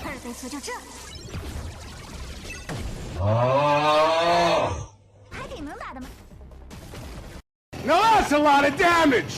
二倍速就这，还挺能打的嘛。Now that's a lot of damage!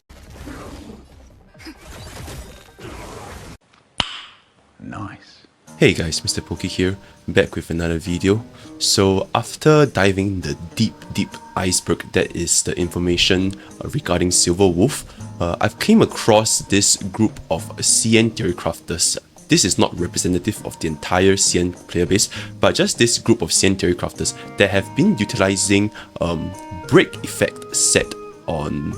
Nice. Hey guys, Mr. Poki here, back with another video. So after diving the deep iceberg that is the information regarding Silver Wolf, I've came across this group of CN theory crafters. This is not representative of the entire CN player base, but just this group of CN theory crafters that have been utilizing break effect set on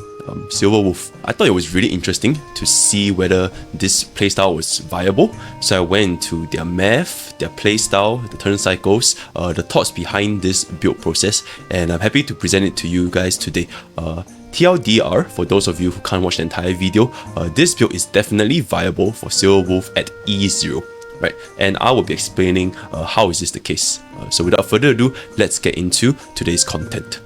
Silver Wolf. I thought it was really interesting to see whether this playstyle was viable, so I went into their math, their playstyle, the turn cycles, the thoughts behind this build process, and I'm happy to present it to you guys today. TLDR, for those of you who can't watch the entire video, this build is definitely viable for Silver Wolf at E0. Right, and I will be explaining how is this the case. So without further ado, let's get into today's content.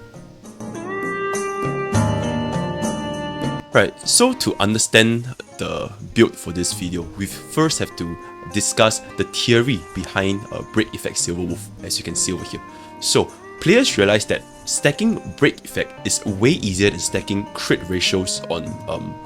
Right, so to understand the build for this video, we first have to discuss the theory behind break effect Silver Wolf, as you can see over here. So players realize that stacking break effect is way easier than stacking crit ratios on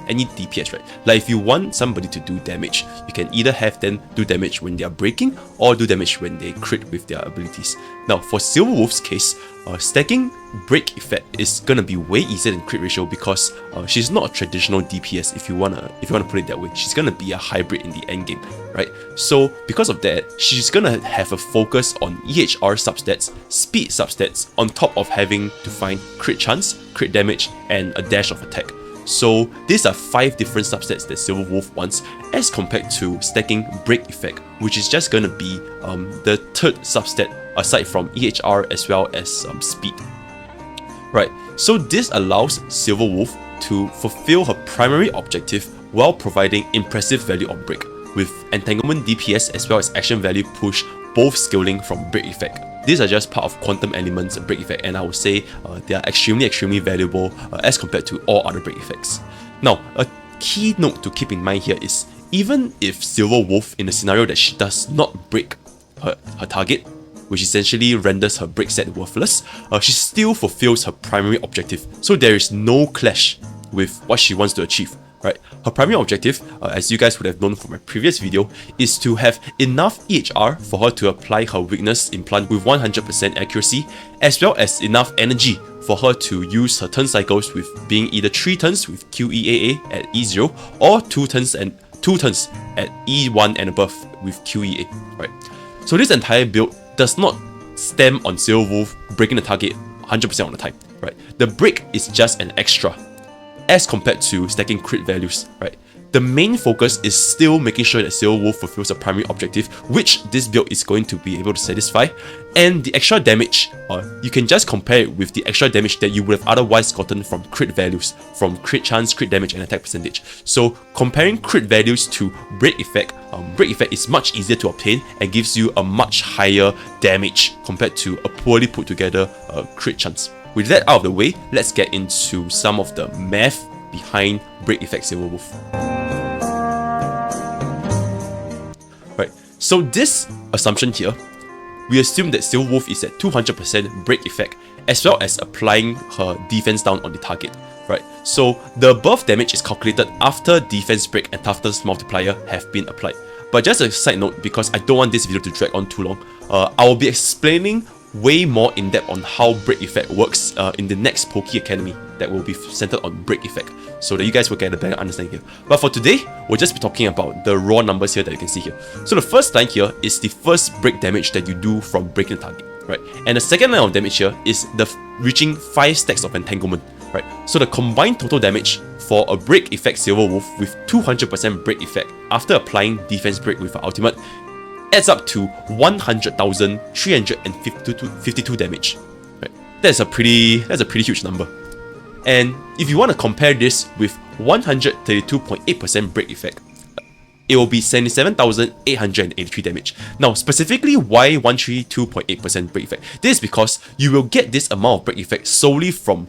any DPS, right? Like if you want somebody to do damage, you can either have them do damage when they are breaking or do damage when they crit with their abilities. Now for Silver Wolf's case, stacking break effect is gonna be way easier than crit ratio because she's not a traditional DPS if you wanna put it that way. She's gonna be a hybrid in the end game, right? So because of that, she's gonna have a focus on EHR substats, speed substats, on top of having to find crit chance, crit damage, and a dash of attack. So these are 5 different substats that Silver Wolf wants, as compared to stacking break effect, which is just gonna be the third substat aside from EHR as well as speed. Right, so this allows Silver Wolf to fulfill her primary objective while providing impressive value on break, with entanglement DPS as well as action value push both scaling from break effect. These are just part of quantum elements break effect, and I would say they are extremely valuable as compared to all other break effects. Now, a key note to keep in mind here is, even if Silver Wolf, in a scenario that she does not break her target, which essentially renders her break set worthless, she still fulfills her primary objective, so there is no clash with what she wants to achieve. Right? Her primary objective, as you guys would have known from my previous video, is to have enough EHR for her to apply her weakness implant with 100% accuracy, as well as enough energy for her to use her turn cycles with being either 3 turns with QEAA at E0 or 2 turns at E1 and above with QEA. Right? So this entire build does not stem on Silver Wolf breaking the target 100% of the time. Right? The break is just an extra, as compared to stacking crit values, right? The main focus is still making sure that Silver Wolf fulfills a primary objective, which this build is going to be able to satisfy, and the extra damage, you can just compare it with the extra damage that you would have otherwise gotten from crit values, from crit chance, crit damage, and attack percentage. So comparing crit values to break effect is much easier to obtain and gives you a much higher damage compared to a poorly put together crit chance. With that out of the way, let's get into some of the math behind break effect Silver Wolf. Right, so this assumption here, we assume that Silver Wolf is at 200% break effect, as well as applying her defense down on the target. Right, so the above damage is calculated after defense break and toughness multiplier have been applied. But just a side note, because I don't want this video to drag on too long, I will be explaining way more in depth on how break effect works in the next Poki Academy that will be centered on break effect, so that you guys will get a better understanding here. But for today, we'll just be talking about the raw numbers here that you can see here. So the first line here is the first break damage that you do from breaking the target, right? And the second line of damage here is the reaching 5 stacks of entanglement, right? So the combined total damage for a break effect Silver Wolf with 200% break effect after applying defense break with her ultimate adds up to 100,352 damage. Right? That's a pretty huge number. And if you want to compare this with 132.8% break effect, it will be 77,883 damage. Now, specifically, why 132.8% break effect? This is because you will get this amount of break effect solely from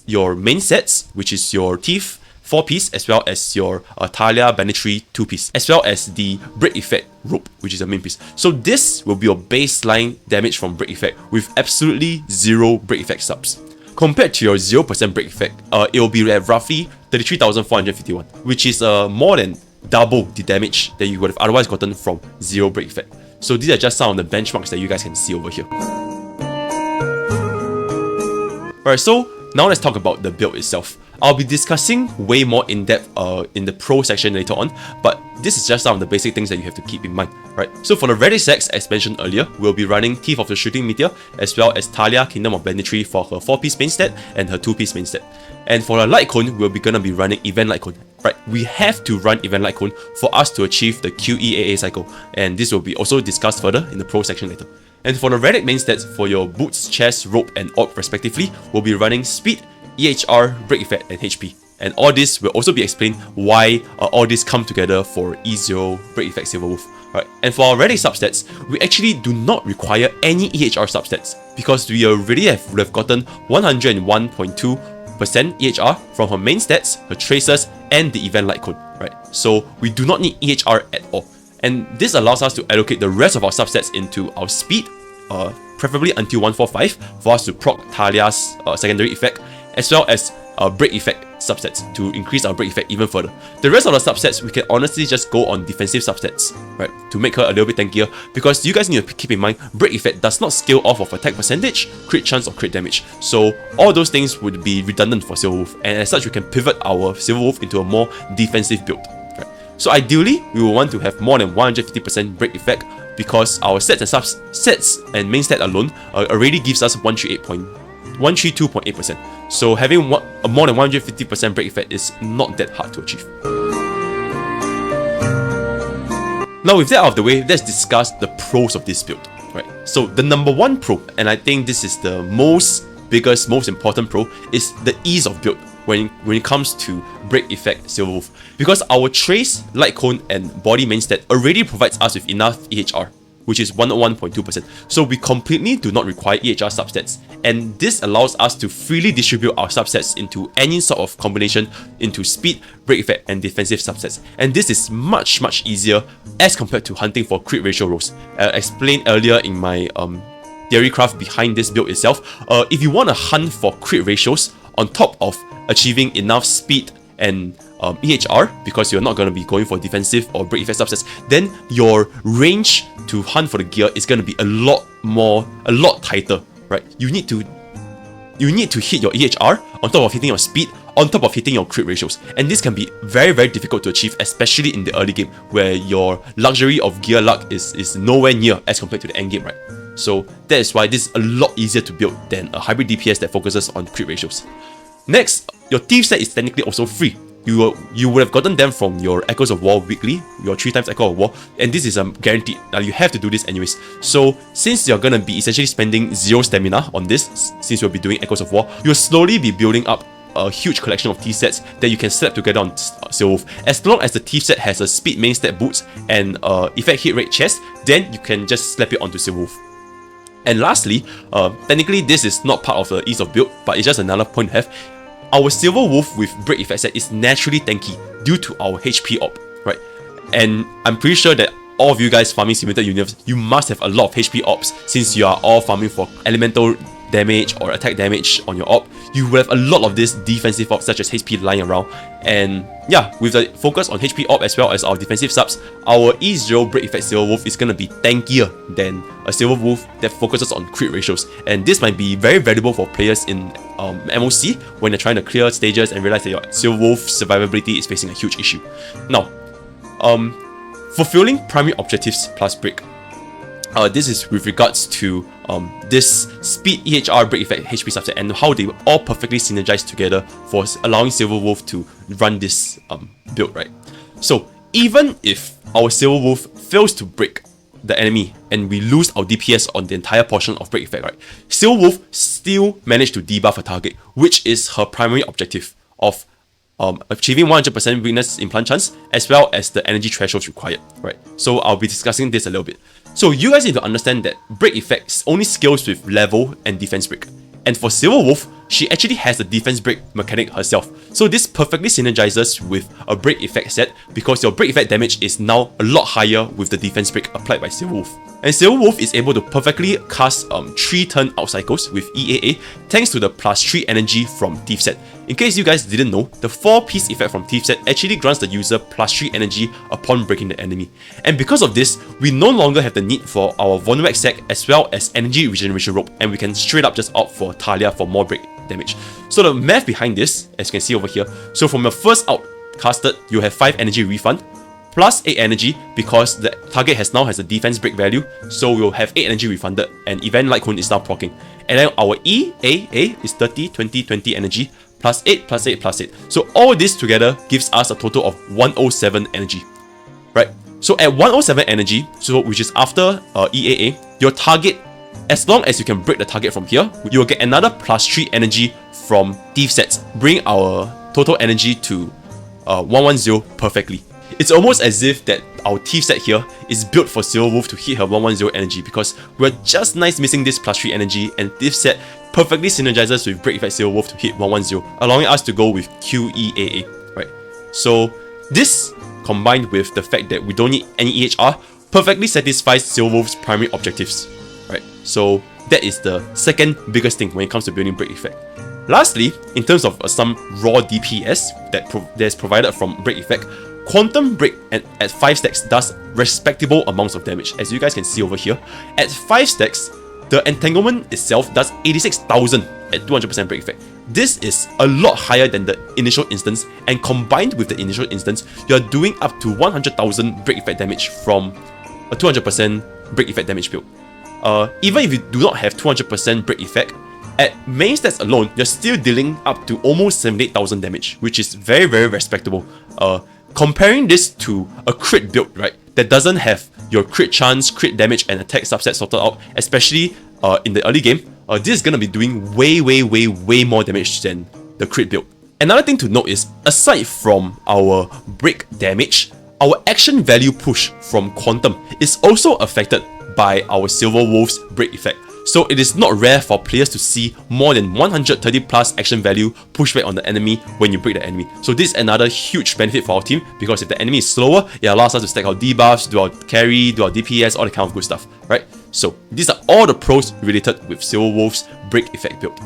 your main sets, which is your Teeth 4-piece, as well as your Talia Banditry 2-piece, as well as the break effect rope. which is the main piece. So this will be your baseline damage from break effect with absolutely zero break effect subs. Compared to your 0% break effect, it will be at roughly 33,451, which is more than double the damage that you would have otherwise gotten from zero break effect. So these are just some of the benchmarks that you guys can see over here. Alright, so now let's talk about the build itself. I'll be discussing way more in depth in the pro section later on, but this is just some of the basic things that you have to keep in mind, right? So for the Radix Axe, as mentioned earlier, we'll be running Teeth of the Shooting Meteor, as well as Talia, Kingdom of Banditry for her 4-piece main stat and her 2-piece main stat. And for the Light Cone, we'll be gonna be running Event Light Cone, right? We have to run Event Light Cone for us to achieve the QEAA cycle, and this will be also discussed further in the pro section later. And for the Relic main stats, for your Boots, Chest, Rope, and Orc respectively, we'll be running Speed, EHR, Break Effect, and HP. And all this will also be explained why all this come together for E0 Break Effect Silver Wolf. Right. And for our Relic substats, we actually do not require any EHR substats because we already would have gotten 101.2% EHR from her main stats, her traces, and the Event Light Cone. Right. So we do not need EHR at all. And this allows us to allocate the rest of our substats into our speed, preferably until 145 for us to proc Talia's secondary effect, as well as break effect subsets to increase our break effect even further. The rest of the subsets we can honestly just go on defensive subsets, right, to make her a little bit tankier, because you guys need to keep in mind break effect does not scale off of attack percentage, crit chance, or crit damage. So all those things would be redundant for Silver Wolf, and as such we can pivot our Silver Wolf into a more defensive build. Right? So ideally we will want to have more than 150% break effect, because our sets and main stat alone already gives us 132.8%. So having more than 150% break effect is not that hard to achieve. Now with that out of the way, let's discuss the pros of this build. Right. So the number one pro, and I think this is the most important pro, is the ease of build when it comes to break effect Silver Wolf. Because our Trace, Light Cone, and Body main stat already provides us with enough EHR, which is 101.2%. So we completely do not require EHR subsets, and this allows us to freely distribute our subsets into any sort of combination into speed, break effect, and defensive subsets. And this is much easier as compared to hunting for crit ratio rolls. Explained earlier in my theory craft behind this build itself. If you want to hunt for crit ratios on top of achieving enough speed and EHR, because you're not going to be going for defensive or break effect subsets, then your range to hunt for the gear is going to be a lot tighter, right? You need to hit your EHR on top of hitting your speed, on top of hitting your crit ratios, and this can be very difficult to achieve, especially in the early game where your luxury of gear luck is nowhere near as compared to the end game, right? So that is why this is a lot easier to build than a hybrid DPS that focuses on crit ratios. Next, your Thief set is technically also free. You would have gotten them from your Echoes of War weekly, your 3x Echo of War, and this is guaranteed. Now you have to do this anyways. So since you're gonna be essentially spending 0 stamina on this, since you'll be doing Echoes of War, you'll slowly be building up a huge collection of Thief sets that you can slap together on Silver Wolf. As long as the Thief set has a speed main stat boots and effect hit rate chest, then you can just slap it onto Silver Wolf. And lastly, technically this is not part of the ease of build, but it's just another point to have. Our Silver Wolf with break effect set is naturally tanky due to our HP op, right? And I'm pretty sure that all of you guys farming Simulated Universe, you must have a lot of HP ops since you are all farming for elemental damage or attack damage on your op. You will have a lot of this defensive ops such as HP lying around, and yeah, with the focus on HP op as well as our defensive subs, our E0 break effect Silver Wolf is gonna be tankier than a Silver Wolf that focuses on crit ratios, and this might be very valuable for players in MOC when they're trying to clear stages and realize that your Silver Wolf survivability is facing a huge issue. Now, fulfilling primary objectives plus break. This is with regards to this speed, EHR, break effect, HP subset, and how they all perfectly synergize together for allowing Silver Wolf to run this build, right? So even if our Silver Wolf fails to break the enemy and we lose our DPS on the entire portion of break effect, right, Silver Wolf still managed to debuff a target, which is her primary objective of achieving 100% weakness implant chance, as well as the energy thresholds required, right? So I'll be discussing this a little bit. So you guys need to understand that break effects only scales with level and defense break. And for Silver Wolf, she actually has a defense break mechanic herself. So this perfectly synergizes with a break effect set because your break effect damage is now a lot higher with the defense break applied by Silverwolf. And Silverwolf is able to perfectly cast 3 turn out cycles with EAA thanks to the +3 energy from Thief Set. In case you guys didn't know, the 4-piece effect from Thief Set actually grants the user +3 energy upon breaking the enemy. And because of this, we no longer have the need for our Vonrek Sack as well as Energy Regeneration Rope, and we can straight up just opt for Talia for more break damage. So the math behind this, as you can see over here, so from your first out casted, you have 5 energy refund, plus 8 energy because the target now has a defense break value, so we'll have 8 energy refunded, and Event Light Cone is now proccing. And then our EAA is 30, 20, 20 energy, plus 8, plus 8, plus 8. So all this together gives us a total of 107 energy, right? So at 107 energy, so which is after EAA, your target, as long as you can break the target from here, you will get another +3 energy from Thief Sets, bringing our total energy to 110 perfectly. It's almost as if that our Thief Set here is built for Silverwolf to hit her 110 energy because we're just nice missing this +3 energy, and Thief Set perfectly synergizes with Break Effect Silverwolf to hit 110, allowing us to go with QEAA, right? So this, combined with the fact that we don't need any EHR, perfectly satisfies Silverwolf's primary objectives, right? So that is the second biggest thing when it comes to building Break Effect. Lastly, in terms of some raw DPS that's provided from Break Effect, Quantum Break at 5 stacks does respectable amounts of damage, as you guys can see over here. At 5 stacks, the Entanglement itself does 86,000 at 200% Break Effect. This is a lot higher than the initial instance, and combined with the initial instance, you are doing up to 100,000 Break Effect damage from a 200% Break Effect damage build. Even if you do not have 200% Break Effect, at main stats alone, you're still dealing up to almost 78,000 damage, which is very, very respectable. Comparing this to a crit build, right, that doesn't have your crit chance, crit damage, and attack subset sorted out, especially in the early game, this is gonna be doing way more damage than the crit build. Another thing to note is, aside from our break damage, our action value push from Quantum is also affected by our Silverwolf's break effect. So it is not rare for players to see more than 130 plus action value pushback on the enemy when you break the enemy. So this is another huge benefit for our team, because if the enemy is slower, it allows us to stack our debuffs, do our carry, do our DPS, all that kind of good stuff, right? So these are all the pros related with Silverwolf's break effect build.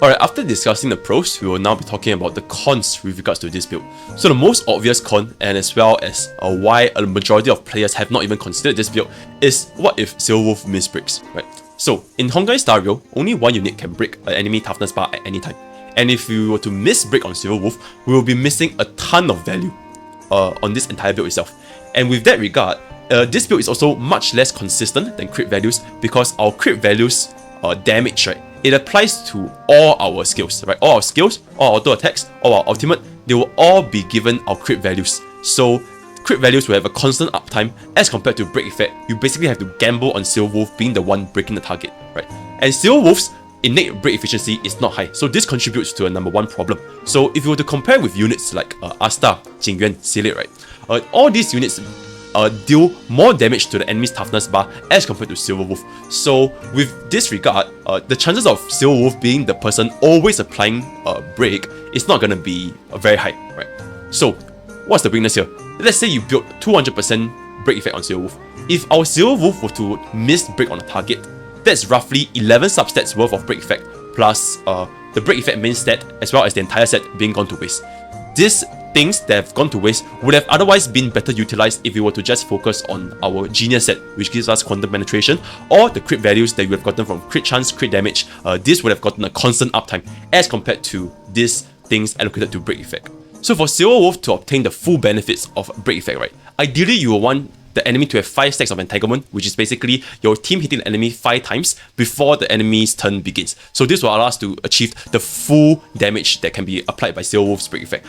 Alright, after discussing the pros, we will now be talking about the cons with regards to this build. So the most obvious con, and as well as why a majority of players have not even considered this build, is what if Silverwolf misbreaks, right? So in Honkai Star Rail, only one unit can break an enemy toughness bar at any time. And if we were to misbreak on Silverwolf, we will be missing a ton of value on this entire build itself. And with that regard, this build is also much less consistent than crit values, because our crit values damage, right, it applies to all our skills, right? All our skills, all our auto attacks, all our ultimate, they will all be given our crit values. So crit values will have a constant uptime as compared to break effect. You basically have to gamble on Silverwolf being the one breaking the target, right? And Silverwolf's innate break efficiency is not high, so this contributes to a number one problem. So if you were to compare with units like Asta, Jingyuan, Sealit, right? All these units deal more damage to the enemy's toughness bar as compared to Silverwolf. So with this regard, the chances of Silverwolf being the person always applying a break is not gonna be very high, right? So what's the weakness here? Let's say you build 200% break effect on Silverwolf. If our Silverwolf were to miss break on a target, that's roughly 11 substats worth of break effect, plus the break effect main stat, as well as the entire set being gone to waste. These things that have gone to waste would have otherwise been better utilized if we were to just focus on our Genius set, which gives us quantum penetration, or the crit values that we have gotten from crit chance, crit damage. This would have gotten a constant uptime as compared to these things allocated to break effect. So for Silverwolf to obtain the full benefits of break effect, right, ideally you will want the enemy to have 5 stacks of entanglement, which is basically your team hitting the enemy 5 times before the enemy's turn begins. So this will allow us to achieve the full damage that can be applied by Silverwolf's break effect.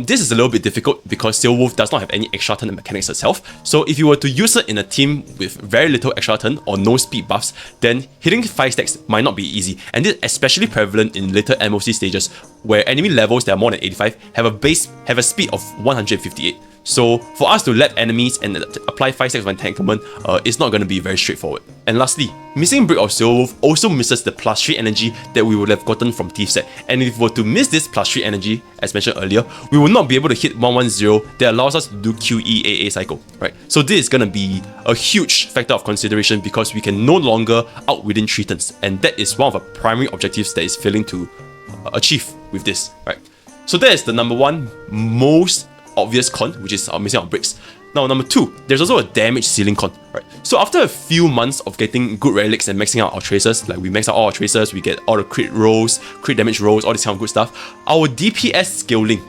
This is a little bit difficult because Silverwolf does not have any extra turn mechanics itself. So if you were to use it in a team with very little extra turn or no speed buffs, then hitting 5 stacks might not be easy. And this is especially prevalent in later MOC stages, where enemy levels that are more than 85 have a speed of 158. So for us to lap enemies and apply 5 stacks of entanglement, it's not going to be very straightforward. And lastly, missing Brick of Silverwolf also misses the +3 energy that we would have gotten from Thief set. And if we were to miss this +3 energy, as mentioned earlier, we will not be able to hit 110 that allows us to do QEAA cycle, right? So this is going to be a huge factor of consideration because we can no longer out within 3 turns. And that is one of our primary objectives that is failing to achieve with this, right? So that is the number 1 most obvious con, which is missing our bricks. Now, number 2, there's also a damage ceiling con, right? So after a few months of getting good relics and maxing out our tracers, like we max out all our tracers, we get all the crit rolls, crit damage rolls, all this kind of good stuff, our DPS scaling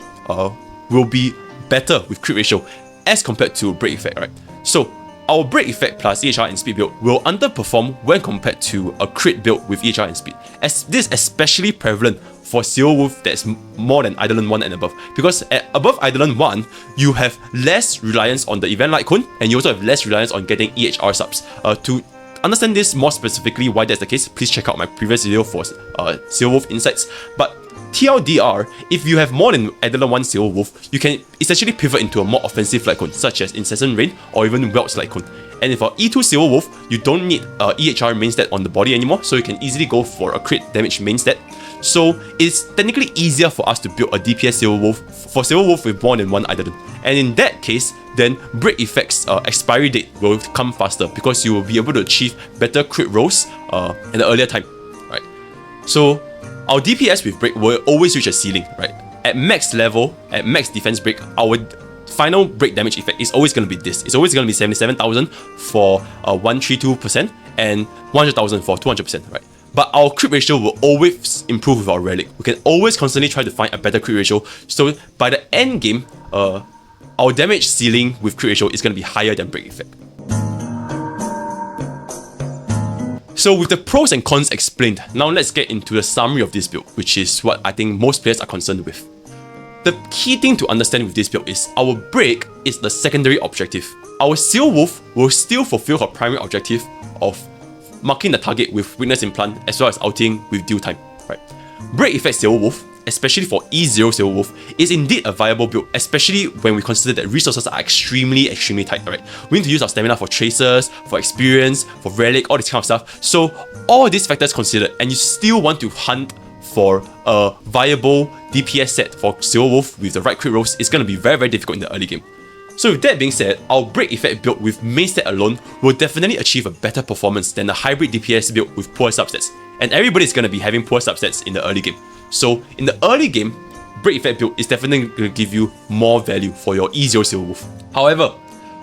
will be better with crit ratio as compared to break effect, right? So our break effect plus EHR and speed build will underperform when compared to a crit build with EHR and speed. As this is especially prevalent for Silverwolf that's more than Eidolon 1 and above. Because above Eidolon 1, you have less reliance on the event light cone, and you also have less reliance on getting EHR subs. To understand this more specifically why that's the case, please check out my previous video for Silverwolf insights. But TLDR, if you have more than Eidolon 1 Silverwolf, you can essentially pivot into a more offensive light cone, such as Incessant Rain or even Welt's light cone. And for E2 Silverwolf, you don't need EHR main stat on the body anymore, so you can easily go for a crit damage main stat. So it's technically easier for us to build a DPS Silverwolf for Silverwolf with more than 1 Eidolon. And in that case, then break effects expiry date will come faster because you will be able to achieve better crit rolls at an earlier time, right? So our DPS with break will always reach a ceiling, right? At max level, at max defense break, our final break damage effect is always going to be this. It's always going to be 77,000 for 132% and 100,000 for 200%, right? But our crit ratio will always improve with our relic. We can always constantly try to find a better crit ratio. So by the end game, our damage ceiling with crit ratio is going to be higher than break effect. So with the pros and cons explained, now let's get into the summary of this build, which is what I think most players are concerned with. The key thing to understand with this build is our break is the secondary objective. Our Silverwolf will still fulfill her primary objective of marking the target with Witness Implant as well as outing with due time, right? Break effect Silverwolf, especially for E0 Silverwolf, is indeed a viable build, especially when we consider that resources are extremely tight, right? We need to use our stamina for tracers, for experience, for relic, all this kind of stuff. So all these factors considered, and you still want to hunt for a viable DPS set for Silverwolf with the right crit rolls, it's going to be very difficult in the early game. So with that being said, our break effect build with main stat alone will definitely achieve a better performance than the hybrid DPS build with poor subsets. And everybody is going to be having poor subsets in the early game. So in the early game, break effect build is definitely going to give you more value for your E0 Silverwolf. However,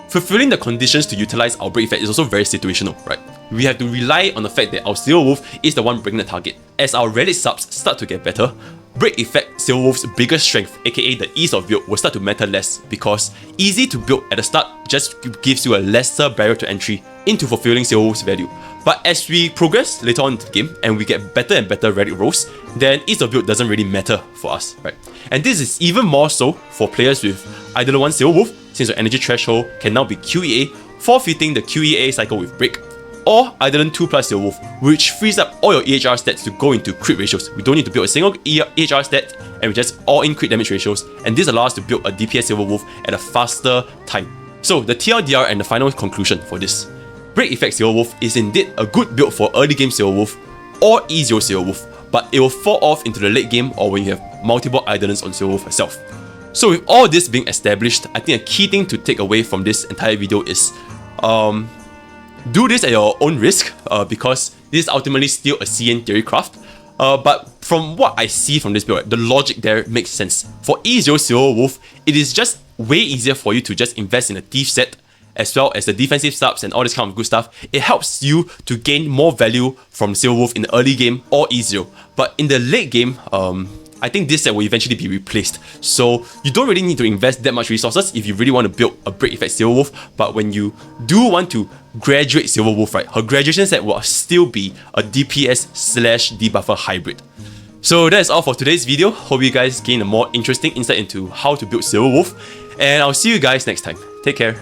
fulfilling the conditions to utilize our break effect is also very situational, right? We have to rely on the fact that our Silverwolf is the one bringing the target. As our relic subs start to get better, break effect Silverwolf's biggest strength, aka the ease of build, will start to matter less because easy to build at the start just gives you a lesser barrier to entry into fulfilling Silverwolf's value. But as we progress later on in the game and we get better and better relic rolls, then ease of build doesn't really matter for us, right? And this is even more so for players with Eidolon 1 Silverwolf, since your energy threshold can now be QEA, forfeiting the QEA cycle with break, or Eidolon 2 plus Silverwolf, which frees up all your EHR stats to go into crit ratios. We don't need to build a single EHR stat, and we just all in crit damage ratios, and this allows us to build a DPS Silverwolf at a faster time. So the TLDR and the final conclusion for this. Break effect Silverwolf is indeed a good build for early game Silverwolf or E0 Silverwolf, but it will fall off into the late game or when you have multiple Eidolons on Silverwolf herself. So with all this being established, I think a key thing to take away from this entire video is do this at your own risk because this is ultimately still a CN theory craft. But from what I see from this build, the logic there makes sense. For E0 Silverwolf, it is just way easier for you to just invest in a Thief set as well as the defensive subs and all this kind of good stuff. It helps you to gain more value from Silverwolf in the early game or E0. But in the late game, I think this set will eventually be replaced. So you don't really need to invest that much resources if you really want to build a break effect Silverwolf. But when you do want to graduate Silverwolf, right, her graduation set will still be a DPS/debuffer hybrid. So that's all for today's video. Hope you guys gain a more interesting insight into how to build Silverwolf. And I'll see you guys next time. Take care.